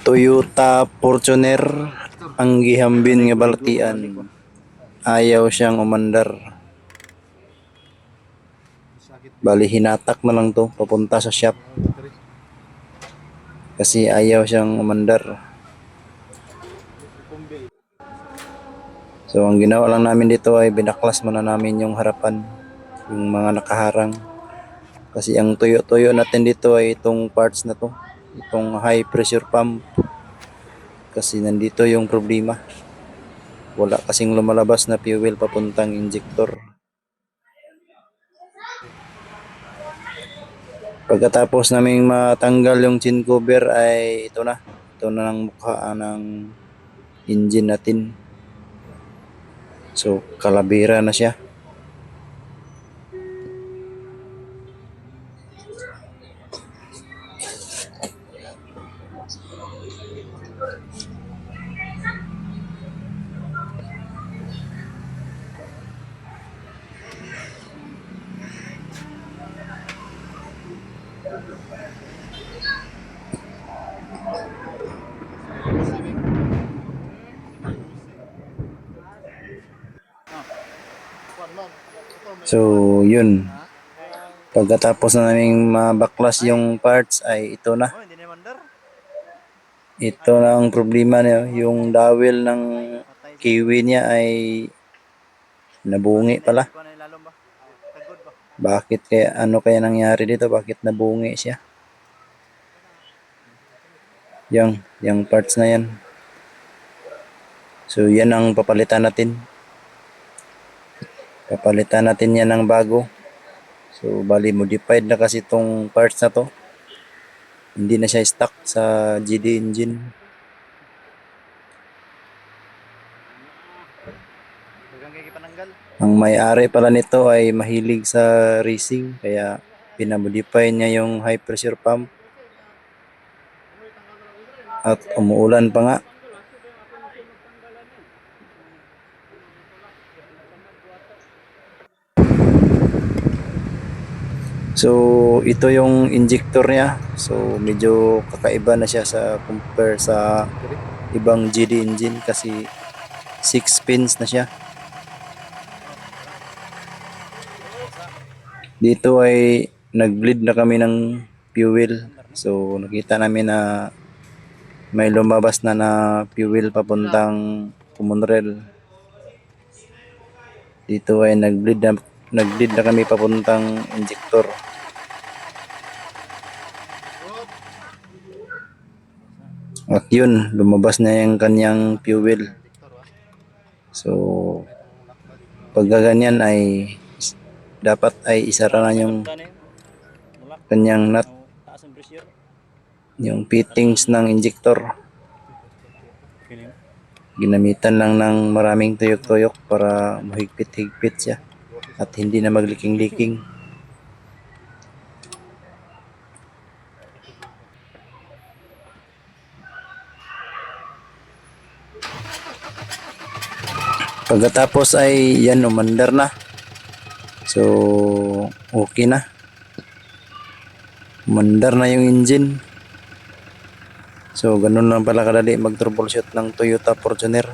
Toyota Fortuner ang gihambin nga balatian. Ayaw siyang umandar. Bali hinatak na lang to papunta sa shop. Kasi ayaw siyang umandar. So ang ginawa lang namin dito ay binaklas muna namin yung harapan, yung mga nakaharang. Kasi ang tuyo-tuyo natin dito ay itong parts na to, itong high pressure pump. Kasi nandito yung problema. Wala kasing lumalabas na fuel papuntang injector. Pagkatapos naming matanggal yung chin cover ay ito na. Ito na ang mukha ng engine natin. So kalabira na siya. So yun. Pagkatapos na naming mabaklas yung parts ay ito na. Ito na ang problema niya. Yung dowel ng kiwi niya ay nabungi pala. Bakit kaya, ano kaya nangyari dito? Bakit nabungi siya? Yung parts na yan. So yan ang papalitan natin. Papalitan natin yan ng bago. So bali modified na kasi itong parts na to. Hindi na siya stuck sa GD engine. Ang may-ari pala nito ay mahilig sa racing kaya pinamodify niya yung high pressure pump. At umuulan pa nga. So ito yung injector niya. So medyo kakaiba na siya sa compare sa ibang GD engine kasi 6 pins na siya. Dito ay nag-bleed na kami ng fuel. So nakita namin na may lumabas na fuel papuntang common rail. Dito ay nag-bleed na kami papuntang injector. At yun, lumabas na yung kanyang fuel. So pag ganyan ay dapat ay isara na yung kanyang nut, yung fittings ng injector. Ginamitan lang ng maraming tuyok-tuyok para mahigpit-higpit siya at hindi na magliking-liking. Pagkatapos ay yan, umandar na. So okay na. Umandar na yung engine. So ganun lang pala kadali mag-troubleshoot ng Toyota Fortuner.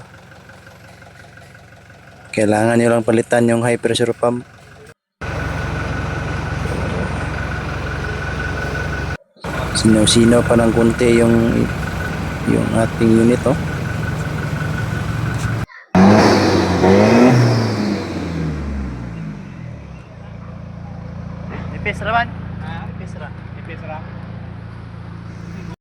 Kailangan nyo lang palitan yung high pressure pump. Sino-sino pa ng konti yung ating unit, oh. Ipis ra man? Ipis ra. Ipis ra.